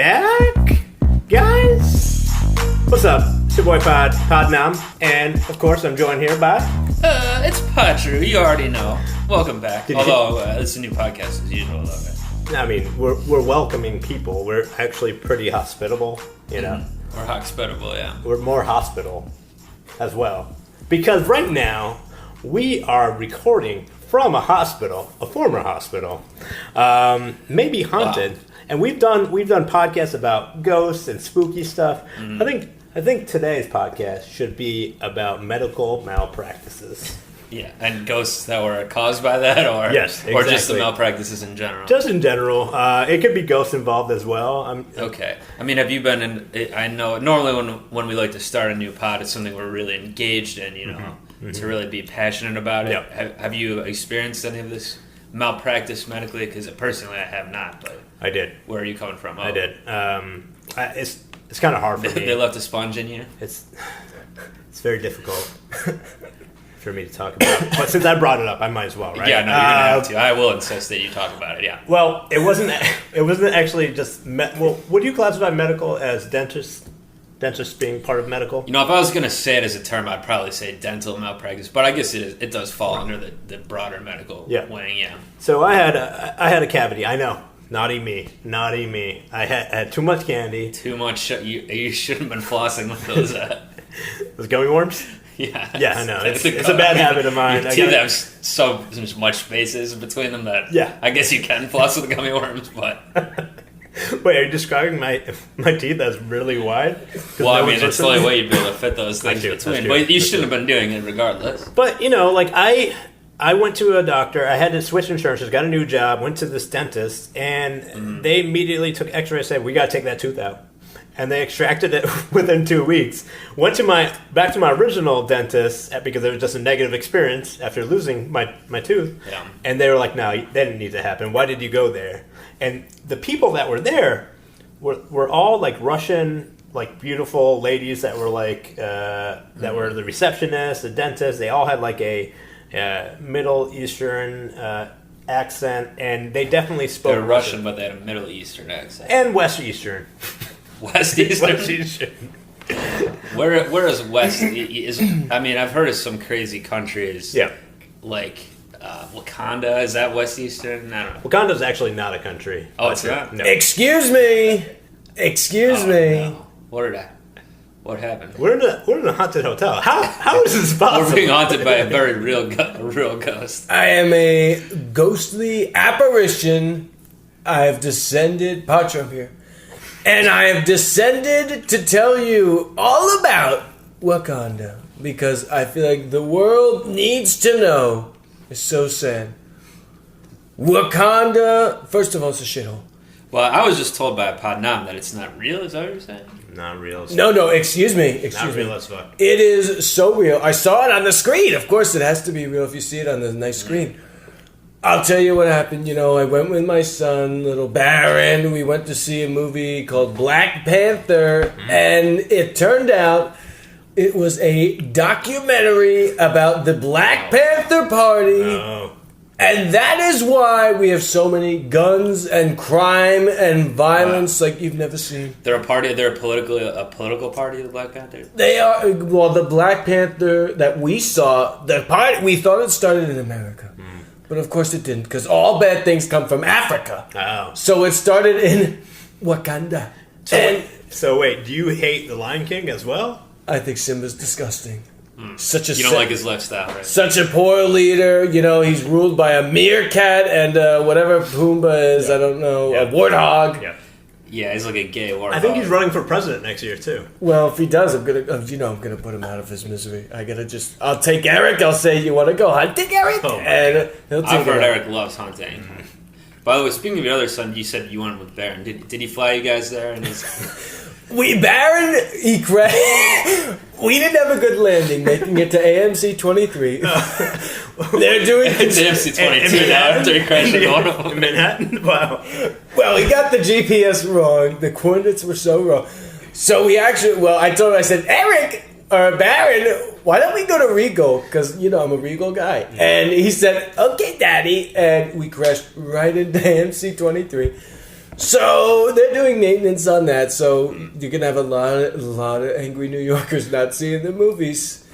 back, guys? What's up? It's your boy PodTrump, and of course I'm joined here by... It's PodTrump, you already know. Welcome back. Although, it's a new podcast as usual, though, right? I mean, we're welcoming people. We're actually pretty hospitable, you know? We're hospitable, yeah. We're more hospital as well. Because right now, we are recording from a hospital, a former hospital, maybe haunted. Wow. And we've done podcasts about ghosts and spooky stuff. Mm-hmm. I think today's podcast should be about medical malpractices. Yeah, and ghosts that were caused by that, or yes, exactly. Or just the malpractices in general. Just in general, it could be ghosts involved as well. Okay, I mean, have you been in? I know normally when we like to start a new pod, it's something we're really engaged in, you know, to really be passionate about it. Yep. Have you experienced any of this malpractice medically? Because personally, I have not. But I did. Where are you coming from? Oh. I did. It's kind of hard for me. They left a sponge in you. It's very difficult. For me to talk about, but since I brought it up, I might as well, right? Yeah, no, you're gonna have to. I will insist that you talk about it. Yeah. Well, it wasn't actually just. Would you classify medical as dentist being part of medical? You know, if I was gonna say it as a term, I'd probably say dental malpractice, but I guess it does fall under the broader medical wing. Yeah. So I had a cavity. I know. Naughty me. I had too much candy. Too much. You shouldn't have been flossing with those. Those gummy worms. Yeah, I know. It's a bad habit of mine. Your teeth have so much spaces between them that I guess you can floss with gummy worms, but... Wait, are you describing my teeth as really wide? Well, I mean, it's the only way you'd be able to fit those things between. But you shouldn't have been doing it regardless. But, you know, like I went to a doctor. I had to switch insurances, got a new job, went to this dentist, and they immediately took x-ray and said, we got to take that tooth out. And they extracted it within 2 weeks. Went to back to my original dentist because it was just a negative experience after losing my tooth. Yeah. And they were like, no, that didn't need to happen. Why did you go there? And the people that were there were all like Russian, like beautiful ladies that were like that were the receptionists, the dentist. They all had like a Middle Eastern accent, and they definitely spoke. They're Russian, but they had a Middle Eastern accent and West Eastern. West Eastern. Where is West? I mean, I've heard of some crazy countries. Yeah. Like Wakanda. Is that West Eastern? I don't know. Wakanda's actually not a country. Oh, it's not? No. Excuse me. No. What happened? We're in a haunted hotel. How is this possible? We're being haunted by a very real ghost. I am a ghostly apparition. I have descended. PodTrump here. And I have descended to tell you all about Wakanda because I feel like the world needs to know. It's so sad. Wakanda, first of all, it's a shithole. Well, I was just told by PodTrump that it's not real. Is that what you're saying? Not real. No, excuse me. Not real as fuck. It is so real. I saw it on the screen. Of course, it has to be real if you see it on the nice screen. I'll tell you what happened. You know, I went with my son, little Baron. We went to see a movie called Black Panther, and it turned out it was a documentary about the Black Panther Party. Oh. And that is why we have so many guns and crime and violence like you've never seen. They're a party. They're a political party, the Black Panther. They are. Well, the Black Panther that we saw, the party we thought it started in America. But of course it didn't, because all bad things come from Africa. Oh. So it started in Wakanda. So wait, do you hate the Lion King as well? I think Simba's disgusting. You don't like his lifestyle, right? Such a poor leader. You know, he's ruled by a meerkat and whatever Pumbaa is, I don't know, a warthog. Yeah. Yeah, he's like a gay warthog. I think he's running for president next year too. Well, if he does, I'm gonna put him out of his misery. I'll take Eric. I'll say, you want to go hunting, Eric? Oh, and he'll take I've heard Eric loves hunting. By the way, speaking of your other son, you said you went with Baron. Did he fly you guys there? And Baron, we didn't have a good landing making it to AMC 23. They're doing it's AMC 22 now after he crashed in Manhattan. Wow. Well, he got the GPS wrong. The coordinates were so wrong. So I told him, I said, Eric or Baron, why don't we go to Regal? Because, you know, I'm a Regal guy. Yeah. And he said, okay, Daddy. And we crashed right into AMC 23. So they're doing maintenance on that. So you're gonna have a lot of angry New Yorkers not seeing the movies,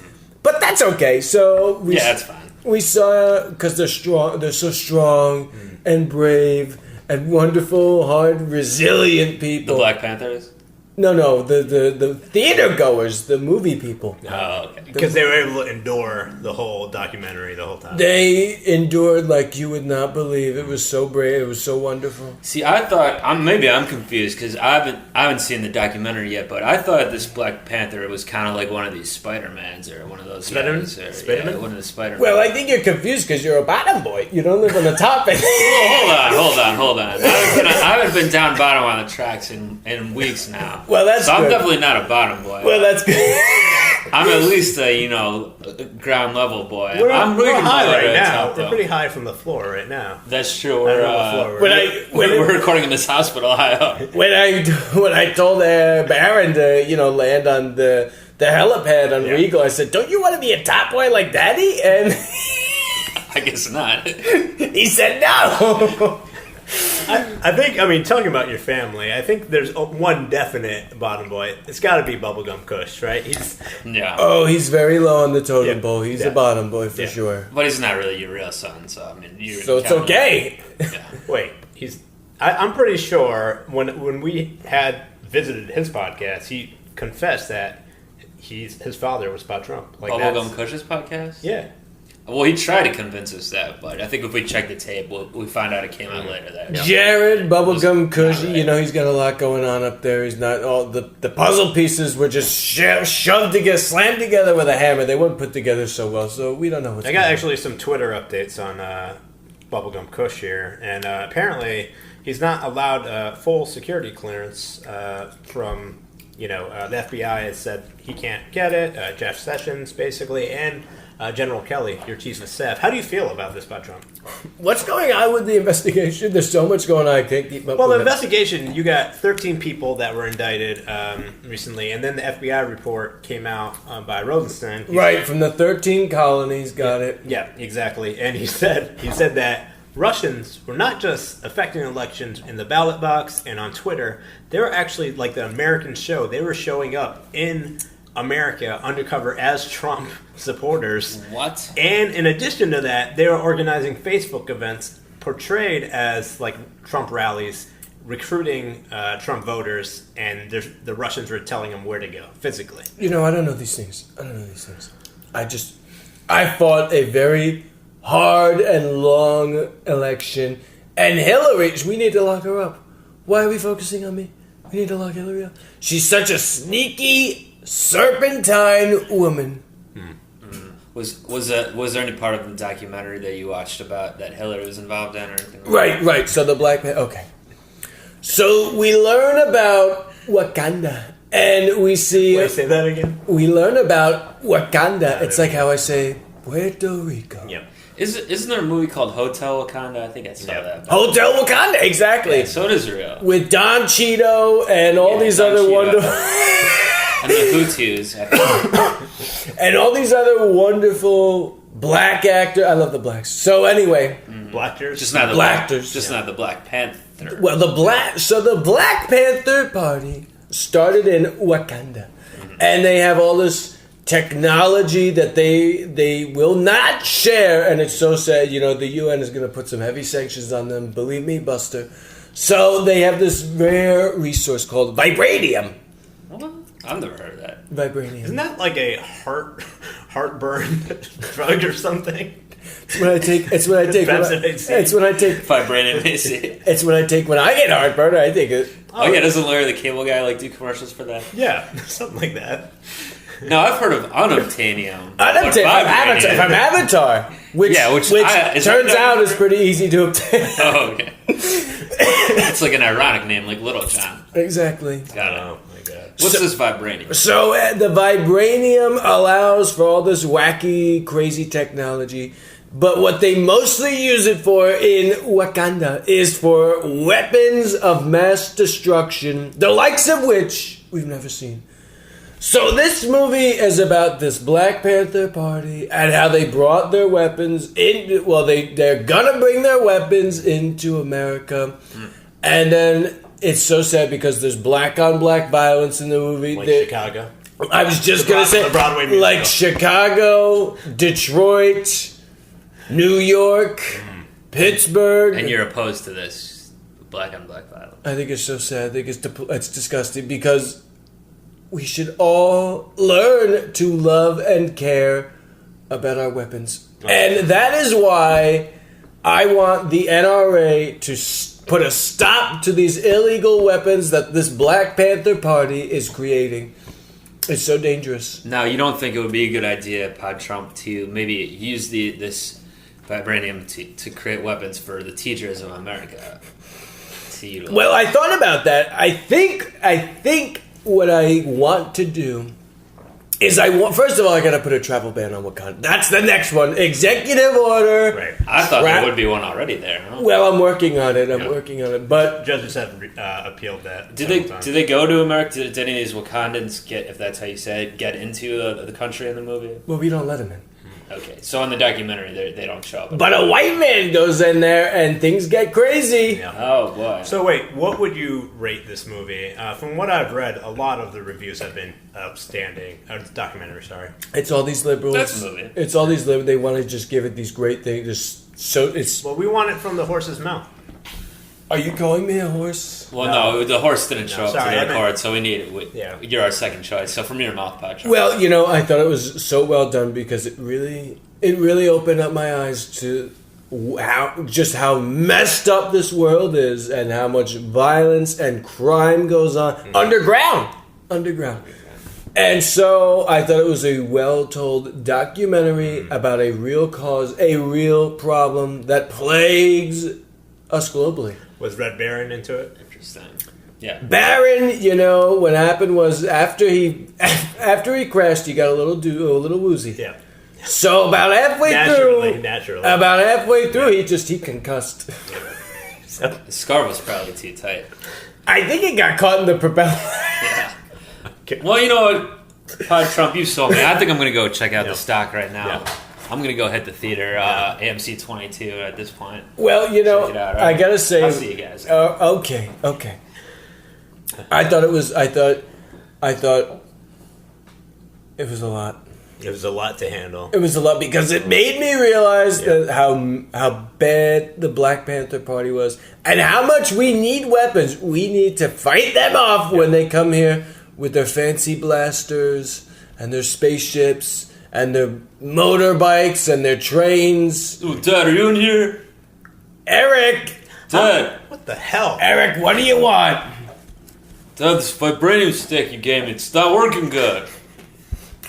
but that's okay. So that's fine. We saw because they're strong. They're so strong and brave and wonderful, hard, resilient people. The Black Panthers. No, the theater goers, the movie people. Oh, okay. Because they were able to endure the whole documentary the whole time. They endured like you would not believe. It was so brave. It was so wonderful. See, I thought maybe I'm confused because I haven't seen the documentary yet, but I thought this Black Panther was kind of like one of these Spider-Mans or one of those guys, Spider-Man? one of the Spider-Man. Well, I think you're confused because you're a bottom boy. You don't live on the top. Hold on. I haven't been down bottom on the tracks in weeks now. Well, that's so good. I'm definitely not a bottom boy. Well, that's good. I'm at least a ground level boy. We're reading high right now. top, We're pretty high from the floor right now. That's true. We're recording in this hospital high up. When I told Baron to land on the helipad on Regal, I said, "Don't you want to be a top boy like Daddy?" And I guess not. He said no. I think, talking about your family, I think there's one definite bottom boy. It's got to be Bubblegum Kush, right? He's very low on the totem pole. He's a bottom boy for sure. But he's not really your real son, so it's okay. Wait, I'm pretty sure when we had visited his podcast, he confessed that his father was PodTrump. Bubblegum Kush's podcast? Yeah. Well, he tried to convince us that, but I think if we check the tape, we find out it came out later. That Jared Bubblegum Kush, he's got a lot going on up there. He's not all the puzzle pieces were just shoved together, slammed together with a hammer. They weren't put together so well, so we don't know what's. I got actually some Twitter updates on Bubblegum Kush here, and apparently he's not allowed full security clearance from. The FBI has said he can't get it. Jeff Sessions, basically, and General Kelly, your chief of staff. How do you feel about this, PodTrump? What's going on with the investigation? There's so much going on, I can't keep up with it. Well, the investigation, you got 13 people that were indicted recently, and then the FBI report came out by Rosenstein. Right, from the 13 colonies, got it. Yeah, exactly. And he said that Russians were not just affecting elections in the ballot box and on Twitter. They were actually, like the American show, they were showing up in America undercover as Trump supporters. What? And in addition to that, they were organizing Facebook events portrayed as like Trump rallies, recruiting Trump voters, and the Russians were telling them where to go physically. I don't know these things. I fought a very hard and long election, and Hillary, we need to lock her up. Why are we focusing on me? We need to lock Hillary up. She's such a sneaky, serpentine woman. Was there any part of the documentary that you watched about that Hillary was involved in or anything? Right. So the Black Panther. Okay. So we learn about Wakanda, and we see. Wait, say that again. We learn about Wakanda. It's like how I say Puerto Rico. Yep. Isn't there a movie called Hotel Wakanda? I think I saw that. Hotel Wakanda, exactly. Yeah, so does Israel. With Don Cheeto and all these Don other Cheeto. wonderful... And the Hutus. And all these other wonderful black actors. I love the blacks. So anyway... Blackers? Just not the Blacktors. Just not the Black Panther. Well, the Black Panther Party started in Wakanda. And they have all this technology that they will not share, and it's so sad. The UN is going to put some heavy sanctions on them. Believe me, Buster. So they have this rare resource called vibranium. What? I've never heard of that. Vibranium. Isn't that like a heartburn drug or something? It's when I take. It's when I take. It's when I take. Vibranium AC. It's when I take. When I get heartburn, I take it. Oh yeah, doesn't Larry the Cable Guy do commercials for that? Yeah, something like that. No, I've heard of unobtainium. From Avatar, which turns out is pretty easy to obtain. Oh, okay. It's like an ironic name, like Little John. Exactly. Got it. Oh my god. What's this vibranium? So the vibranium allows for all this wacky, crazy technology. But what they mostly use it for in Wakanda is for weapons of mass destruction, the likes of which we've never seen. So this movie is about this Black Panther Party and how they brought their weapons in. Well, they're gonna bring their weapons into America, And then it's so sad because there's black on black violence in the movie. Like Chicago. I was just going to say, like Chicago, Detroit, New York, Pittsburgh. And you're opposed to this black on black violence. I think it's so sad. I think it's disgusting because we should all learn to love and care about our weapons. And that is why I want the NRA to put a stop to these illegal weapons that this Black Panther Party is creating. It's so dangerous. Now, you don't think it would be a good idea, PodTrump, to maybe use this vibranium to create weapons for the teachers of America? Well, I thought about that. I think what I want to do is first of all, I got to put a travel ban on Wakanda. That's the next one. Executive order. Right. I thought there would be one already there. Huh? Well, I'm working on it. But judges have appealed that. Did they go to America? Did any of these Wakandans get, if that's how you say it, get into the country in the movie? Well, we don't let them in. Okay, so in the documentary, they don't show up. But a white man goes in there and things get crazy. Yeah. Oh, boy. So wait, what would you rate this movie? From what I've read, a lot of the reviews have been outstanding. Documentary, sorry. It's all these liberals. That's a movie. It's all these liberals. They want to just give it these great things. Well, we want it from the horse's mouth. Are you calling me a horse? Well, no, the horse didn't show up to the record, so we need it. Yeah. You're our second choice. So from your mouth, Patrick. Well, I thought it was so well done because it really opened up my eyes to how messed up this world is and how much violence and crime goes on underground. And so I thought it was a well-told documentary about a real cause, a real problem that plagues us globally. Was Red Baron into it? Interesting. Yeah. Baron, what happened was after he crashed, he got a little woozy. Yeah. So about halfway through, he concussed. The scarf was probably too tight. I think it got caught in the propeller. Yeah. Okay. Well, you know what, PodTrump, you sold me. I think I'm going to go check out the stock right now. Yeah. I'm going to go hit the theater, AMC 22 at this point. Well, right? I got to say... I'll see you guys. Okay. I thought it was a lot. It was a lot to handle. It was a lot because it made me realize that how bad the Black Panther Party was and how much we need weapons. We need to fight them off when they come here with their fancy blasters and their spaceships and their motorbikes and their trains. Oh, Dad, are you in here? Eric! Dad! What the hell? Eric, what do you want? Dad, this vibranium stick you gave me, it's not working good.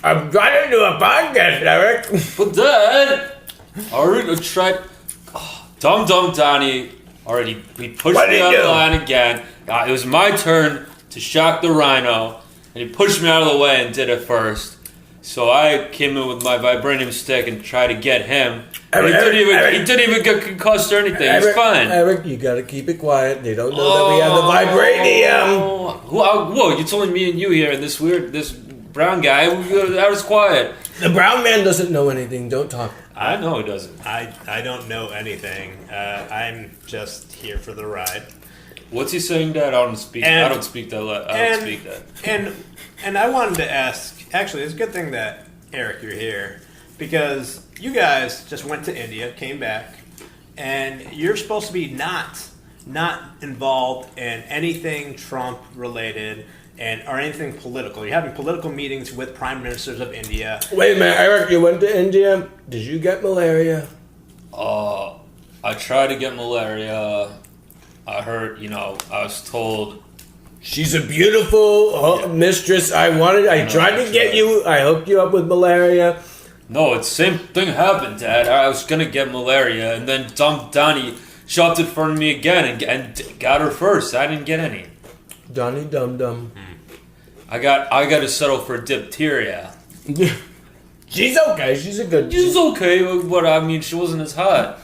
I'm trying to do a podcast, Eric. But Dad, I already tried. Dumb Donnie already. He pushed me out of the line again. It was my turn to shock the rhino, and he pushed me out of the way and did it first. So I came in with my vibranium stick and tried to get him. He didn't even get concussed or anything. He's fine. Eric, you gotta keep it quiet. They don't know that we have the vibranium. Whoa, you're telling me and you here and this brown guy, I was quiet. The brown man doesn't know anything. Don't talk. I know he doesn't. I don't know anything. I'm just here for the ride. What's he saying, Dad? I don't speak that. And I wanted to ask. Actually, it's a good thing that Eric, you're here because you guys just went to India, came back, and you're supposed to be not involved in anything Trump related. Or anything political. You're having political meetings with prime ministers of India. Wait a minute, Eric, you went to India. Did you get malaria? I tried to get malaria. I heard, I was told... She's a beautiful mistress. I tried to get you. I hooked you up with malaria. No, it's the same thing happened, Dad. I was going to get malaria, and then Donnie shoved it in front of me again and got her first. I didn't get any. Donnie Dum-Dum. I got to settle for diphtheria. She's okay. She's okay, but I mean, she wasn't as hot.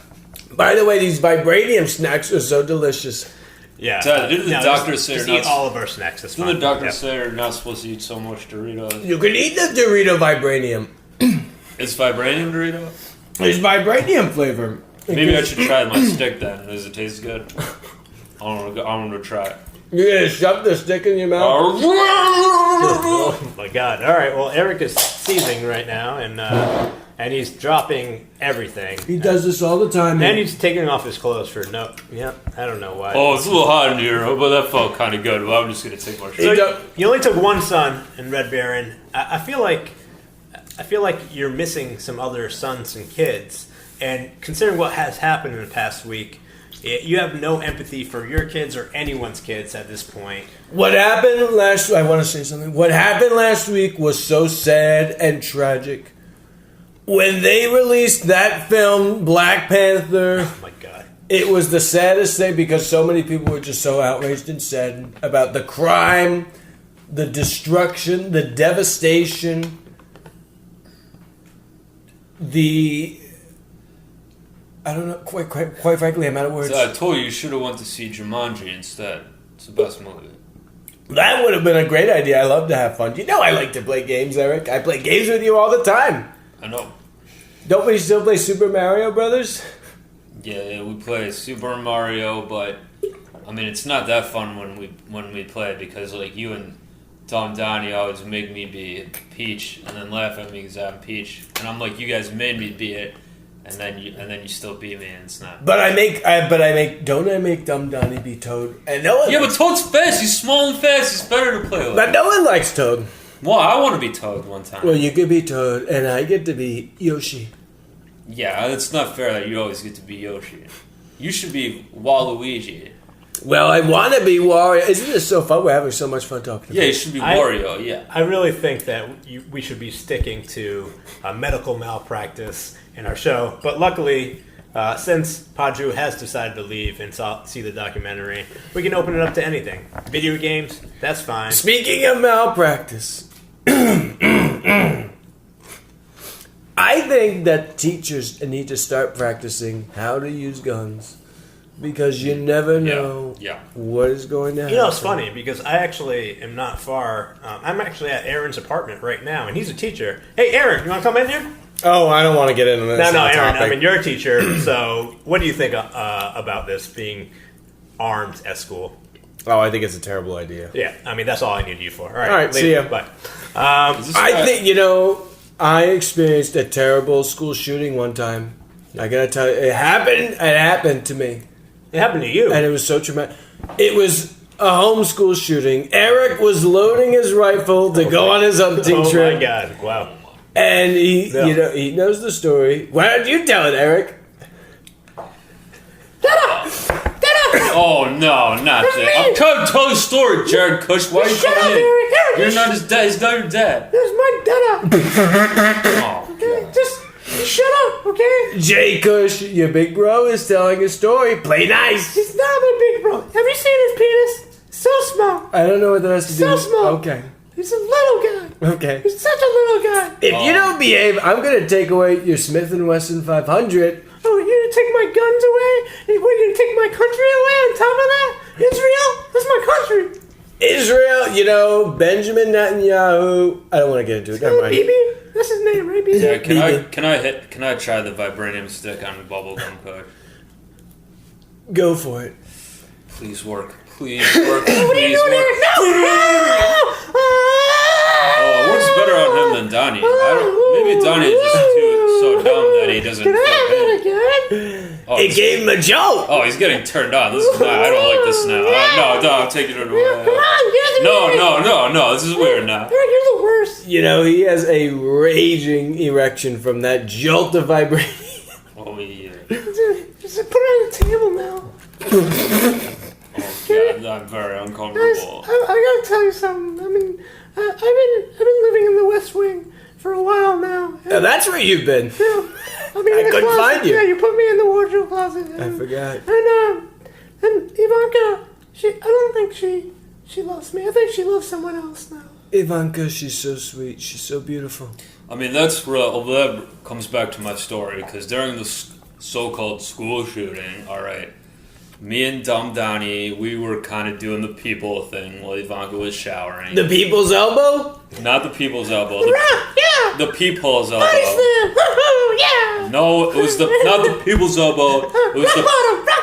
By the way, these vibranium snacks are so delicious. Yeah. Didn't the doctor say just eat all of our snacks? Didn't the doctor say you're not supposed to eat so much Doritos? You can eat the Dorito vibranium. It's vibranium Dorito? It's vibranium flavor. Maybe I should try my stick then. Does it taste good? I'm gonna try it. You're gonna shove the stick in your mouth? Oh my god! All right. Well, Eric is seizing right now, and he's dropping everything. He does this all the time. And he's taking off his clothes for no. Yeah, I don't know why. Oh, it's a little hot in here, but that felt kind of good. Well, I'm just gonna take my shirt. So you only took one son in Red Baron. I feel like you're missing some other sons and kids. And considering what has happened in the past week, you have no empathy for your kids or anyone's kids at this point. What happened last? I want to say something. What happened last week was so sad and tragic. When they released that film, Black Panther, Oh my god! it was the saddest thing because so many people were just so outraged and saddened about the crime, the destruction, the devastation, I don't know. Quite frankly, I'm out of words. So I told you should have went to see Jumanji instead. It's the best movie. That would have been a great idea. I love to have fun. You know I like to play games, Eric. I play games with you all the time. I know. Don't we still play Super Mario Brothers? Yeah, we play Super Mario, but I mean it's not that fun when we play because like you and Tom Donnie always make me be Peach and then laugh at me because I'm Peach, and I'm like, you guys made me be it, and then you still beat me, and it's not. Don't I make Dumb Donnie be Toad? And no one. Yeah, but Toad's fast. He's small and fast. He's better to play with. But no one likes Toad. Well, I want to be Toad one time. Well, you could be Toad, and I get to be Yoshi. Yeah, it's not fair that you always get to be Yoshi. You should be Waluigi. Well, I want to be Wario. Isn't this so fun? We're having so much fun talking about Yeah, you should be Wario, yeah. I really think that we should be sticking to medical malpractice in our show. But luckily, since Padru has decided to leave and see the documentary, we can open it up to anything. Video games, that's fine. Speaking of malpractice, I think that teachers need to start practicing how to use guns. Because you never know what is going to happen. You know, it's funny because I actually am not far. I'm actually at Aaron's apartment right now, and he's a teacher. Hey, Aaron, you want to come in here? Oh, I don't want to get into this. No, Aaron, I mean, you're a teacher, so what do you think about this being armed at school? Oh, I think it's a terrible idea. Yeah, I mean, that's all I need you for. All right, All right, see ya. Bye. I think, I experienced a terrible school shooting one time. I gotta tell you, it happened to me. It happened to you. And it was so traumatic. It was a homeschool shooting. Eric was loading his rifle to go on his hunting trip. Oh my god, wow. And he knows the story. Why don't you tell it, Eric? Oh, no, not that. I'm trying to tell the story, Jared Cush. Why are you coming in? You're not his dad. He's not your dad. There's my dada. Oh, Okay, just shut up, okay? Jay Cush, your big bro, is telling a story. Play nice. He's not my big bro. Have you seen his penis? So small. I don't know what that has to do. So small. Okay. He's a little guy. Okay. He's such a little guy. If you don't behave, I'm gonna take away your Smith & Wesson 500. Oh, you're gonna take my guns away? And what, you're gonna take my country away on top of that? Israel? That's my country. Israel, Benjamin Netanyahu. I don't want to get into it. Never mind. Bibi? That's his name, right, Bibi? yeah, can I try the vibranium stick on the bubblegum code? Go for it. Please work. Please work. What are you doing here? No! Oh, it works better on him than Donnie. Maybe Donnie is just so dumb that he doesn't Can I have feel that pain. again? Oh, It gave him a joke. oh, he's getting turned on. This is not. I don't like this now. No, I'm taking it away. Come on, No. This is weird now. Eric, you're the worst. He has a raging erection from that jolt of vibration. Oh yeah. Just put it on the table now. Oh God, I'm very Guys, uncomfortable. I gotta tell you something. I mean, I've been living in the West Wing for a while now. Now that's where you've been. I mean, I in the couldn't closet. find you. Yeah, you put me in the wardrobe closet. I forgot. And Ivanka, I don't think she loves me. I think she loves someone else now. Ivanka, she's so sweet. She's so beautiful. I mean, that's real. That comes back to my story because during the so-called school shooting, all right, me and Dumb Donnie, we were kind of doing the people thing while Ivanka was showering. The people's elbow? Not the people's elbow. Yeah. The peephole's elbow. Body slam. Yeah. No, it was not the people's elbow. It was Rock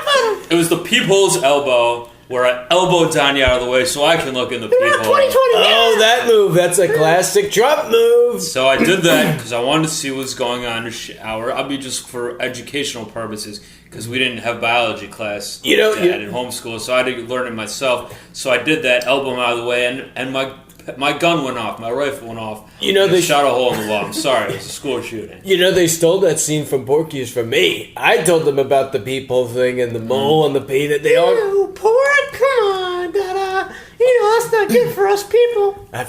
bottom. It was the peephole's elbow where I elbowed Donnie out of the way so I can look in the peephole. 2020. Oh, that move. That's a classic Trump move. So I did that because I wanted to see what's going on in the shower. I'll be just for educational purposes because we didn't have biology class in homeschool, so I had to learn it myself. So I did that, elbow him out of the way, and my gun went off, my rifle went off. They shot a hole in the wall. I'm sorry, it was a school shooting. They stole that scene from Porky's from me. I told them about the peephole thing and the mole and the peanut. They all... You pork, come on, that's not good for us people. I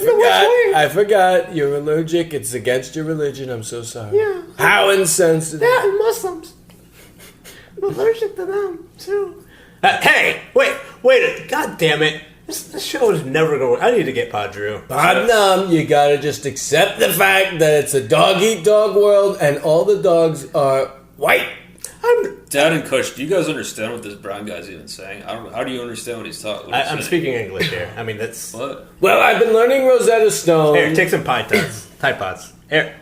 forgot. You're allergic. It's against your religion. I'm so sorry. Yeah. How insensitive. That and Muslims. I'm allergic to them, too. Hey, wait, god damn it. This show is never going to... I need to get Pod Drew. Pod you gotta just accept the fact that it's a dog-eat-dog world and all the dogs are white. Dad and Kush, do you guys understand what this brown guy's even saying? How do you understand what he's talking about? I'm speaking English here. I mean, that's... What? Well, I've been learning Rosetta Stone. Here, take some Tide Pods. Here.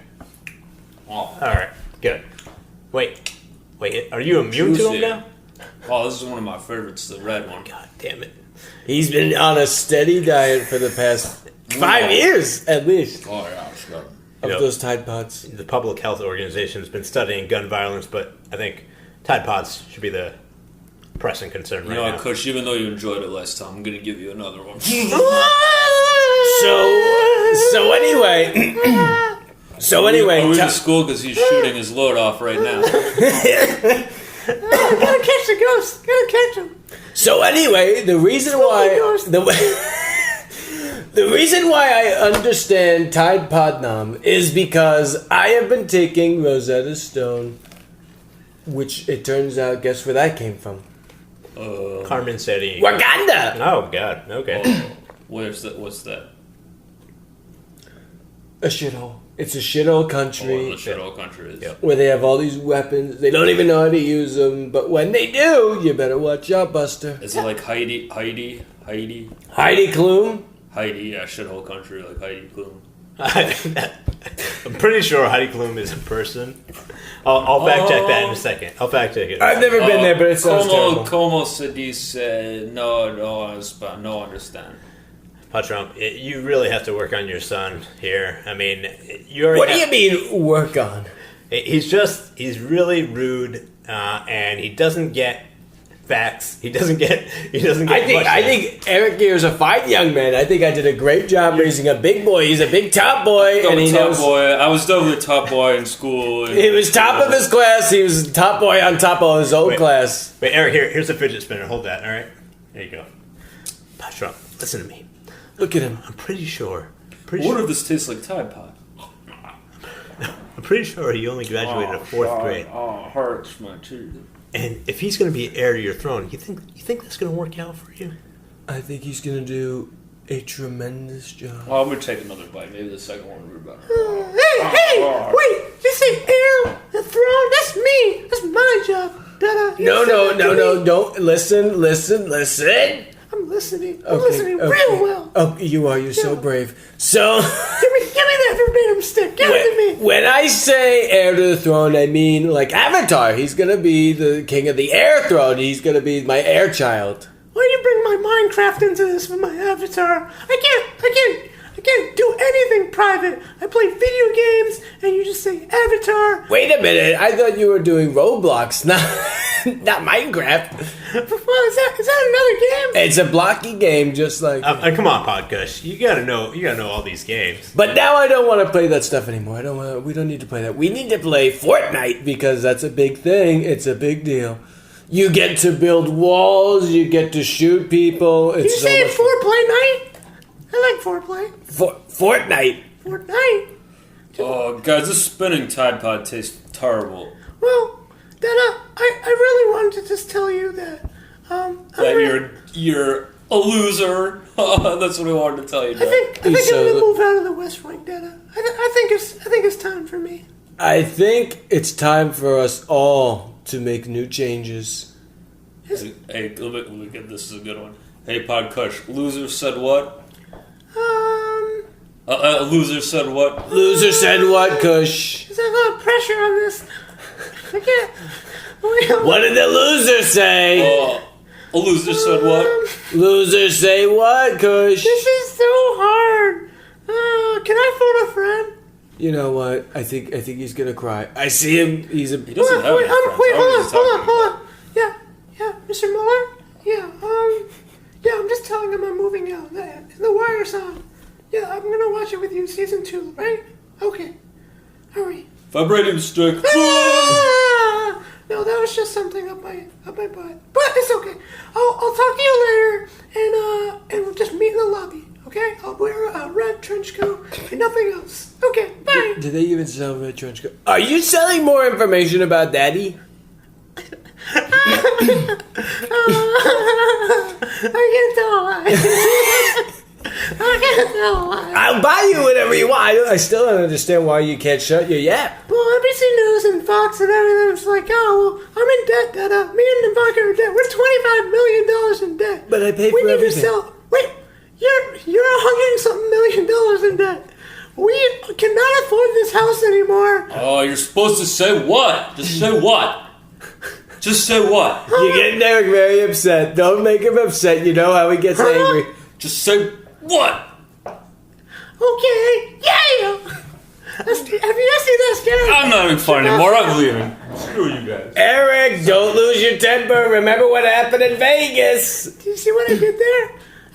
Oh. Alright, good. Wait, are you immune to them now? Oh, this is one of my favorites, the red one. God damn it. He's been on a steady diet for the past 5 years, at least, Oh, yeah, it's good. of those Tide Pods. The Public Health Organization has been studying gun violence, but I think Tide Pods should be the pressing concern right now. Kush, even though you enjoyed it last time, I'm going to give you another one. So anyway... Are we in school because he's shooting his load off right now? Gotta catch the ghost. Gotta catch him. So anyway, the reason why I understand Tide Pod Nam is because I have been taking Rosetta Stone, which it turns out, guess where that came from? Carmen City. Wakanda! Oh, God. Okay. What's that? A shithole. It's a shithole country. The shithole country is. Where they have all these weapons. They don't even know how to use them. But when they do, you better watch out, Buster. Is it like Heidi Klum? Heidi, yeah, shithole country, like Heidi Klum. I'm pretty sure Heidi Klum is a person. I'll fact check that in a second. I'll fact check it. I've never been there, but it sounds terrible. Como se dice, no understand. PodTrump, you really have to work on your son here. I mean, you already... What do you mean, work on? He's really rude, and he doesn't get facts. He doesn't get I think Eric here is a fine young man. I think I did a great job raising a big boy. He's a big top boy, and he knows. I was definitely a top boy in school. He was top of his class. He was top boy on top of his old class. Wait, Eric, here's a fidget spinner. Hold that. All right, there you go. PodTrump, listen to me. Look at him. I'm pretty sure. What if this tastes like Tide Pod? I'm pretty sure he only graduated in 4th grade. Oh, it hurts my teeth. And if he's going to be heir to your throne, you think that's going to work out for you? I think he's going to do a tremendous job. Well, I'm going to take another bite. Maybe the second one will be better. Hey, wait! You say heir the throne? That's me. That's my job. No, don't listen. I'm listening. I'm listening real well. Oh, you are. You're so brave. So give me that verbatim stick. Give it to me. When I say heir to the throne, I mean like Avatar. He's gonna be the king of the air throne. He's gonna be my heir child. Why do you bring my Minecraft into this with my Avatar? I can't do anything private. I play video games, and you just say Avatar. Wait a minute. I thought you were doing Roblox, not Minecraft. Well, is that another game? It's a blocky game, just like. Come on, Podkush. You gotta know all these games. But now I don't want to play that stuff anymore. We don't need to play that. We need to play Fortnite because that's a big thing. It's a big deal. You get to build walls. You get to shoot people. It's you say foreplay night? I like foreplay. Fortnite. Oh, guys, this spinning Tide Pod tastes terrible. Well, Dada, I really wanted to just tell you that you're a loser. That's what I wanted to tell you. I think I'm gonna move out of the West Wing, Dada. I think it's time for me. I think it's time for us all to make new changes. Hey, let me get this. Is a good one. Hey, Podkush, loser said what? Loser said what? Loser said what, Kush? There's a lot of pressure on this. I can't. What did the loser say? A loser said what? Losers say what, Kush? This is so hard. Can I phone a friend? You know what? I think he's gonna cry. I see him. He doesn't have any Wait, friends. I don't know what he's talking hold on. Yeah, Mr. Mueller? Yeah, I'm just telling him I'm moving out. The Wire's on. Yeah, I'm gonna watch it with you, season 2, right? Okay. Hurry. Vibrating stick. No, that was just something up my butt. But it's okay. I'll talk to you later, and we'll just meet in the lobby. Okay? I'll wear a red trench coat and nothing else. Okay, bye. Do they even sell red trench coat? Are you selling more information about Daddy? I can't tell why. I can't tell why. I'll buy you whatever you want. I still don't understand why you can't shut your yap. Well, NBC News and Fox and everything was like, oh, well, I'm in debt, Dada. Me and Ivanka are in debt. We're $25 million in debt. But I paid we for need everything. to sell. Wait, you're $100-something million in debt. We cannot afford this house anymore. Oh, you're supposed to say what? Just say what? Just say what? You're getting Eric very upset. Don't make him upset. You know how he gets angry. Just say what? Okay, yeah. Have you seen that scary? I'm not having fun anymore. I'm leaving. Screw you guys. Eric, don't lose your temper. Remember what happened in Vegas. Do you see what I did there?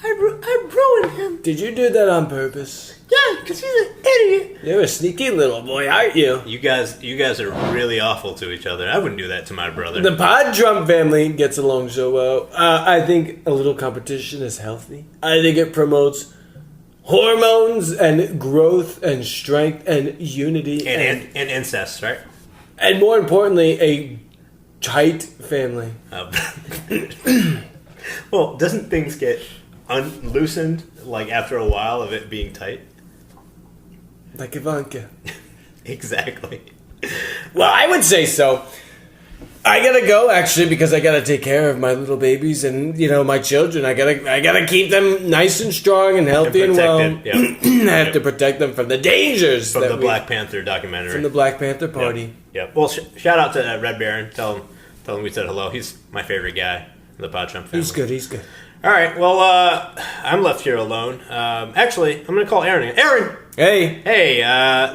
I ruined him. Did you do that on purpose? Yeah, because he's an idiot. You're a sneaky little boy, aren't you? You guys are really awful to each other. I wouldn't do that to my brother. The PodTrump family gets along so well. I think a little competition is healthy. I think it promotes hormones and growth and strength and unity and incest, right? and more importantly, a tight family. Well, doesn't things get loosened like after a while of it being tight? Like Ivanka. Exactly. Well, I would say so. I gotta go actually because I gotta take care of my little babies and my children. I gotta keep them nice and strong and healthy and well. Yep. I have to protect them from the dangers From the Black Panther documentary. From the Black Panther Party. Yep. Well, shout out to Red Baron. Tell him we said hello. He's my favorite guy in the PodTrump family. He's good. All right. Well, I'm left here alone. Actually, I'm going to call Aaron. Aaron! Hey.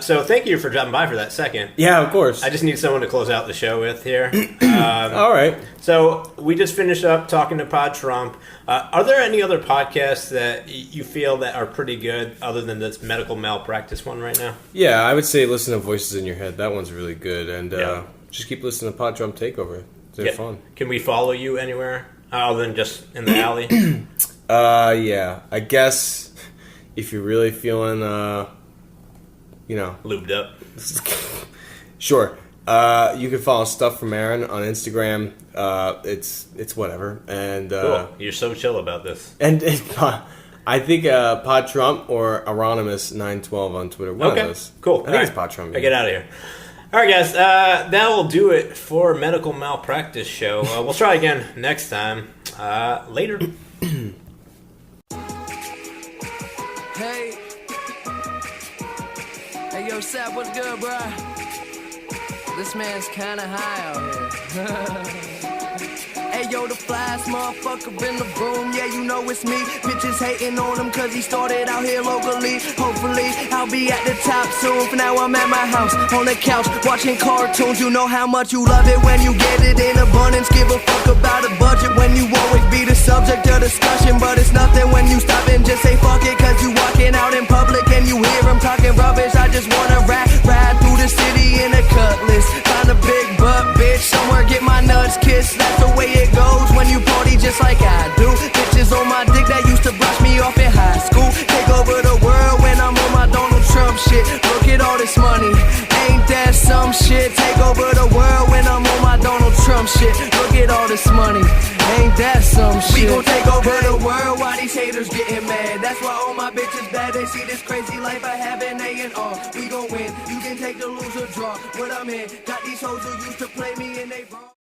So thank you for dropping by for that second. Yeah, of course. I just need someone to close out the show with here. All right. So we just finished up talking to PodTrump. Are there any other podcasts that you feel that are pretty good other than this medical malpractice one right now? Yeah, I would say listen to Voices in Your Head. That one's really good. And just keep listening to PodTrump Takeover. They're fun. Can we follow you anywhere other than just in the alley? Yeah. I guess if you're really feeling, Lubed up. Sure. You can follow stuff from Aaron on Instagram. It's whatever. And Cool. You're so chill about this. And I think PodTrump or Aronymous912 on Twitter. One of those. Cool. I think it's PodTrump. I get out of here. All right, guys. That will do it for Medical Malpractice Show. We'll try again next time. Later. Hey, yo, Sap, what's good, bruh? This man's kinda high out here. Hey, yo, the flyest motherfucker in the room, yeah, you know it's me. Bitches hating on him cause he started out here locally. Hopefully, I'll be at the top soon. For now, I'm at my house, on the couch, watching cartoons. You know how much you love it when you get it in abundance. Give a fuck about a budget when you always be the subject of discussion. But it's nothing when you stop and just say fuck it. Cause you walking out in public and you hear him talking rubbish. I just wanna ride through the city in a cutlass. Find a big butt, bitch, somewhere get my nuts kissed. That's the way it goes when you party just like I do. Bitches on my dick that used to brush me off in high school. Take over the world when I'm on my Donald Trump shit. Look at all this money, ain't that some shit? Take over the world when I'm on my Donald Trump shit. Look at all this money, ain't that some shit? We gon' take over the world while these haters getting mad. That's why all my bitches bad. They see this crazy life I have and they in awe. We gon' win, you can take the loser draw. What I'm in, got these hoes who used to play me and they wrong.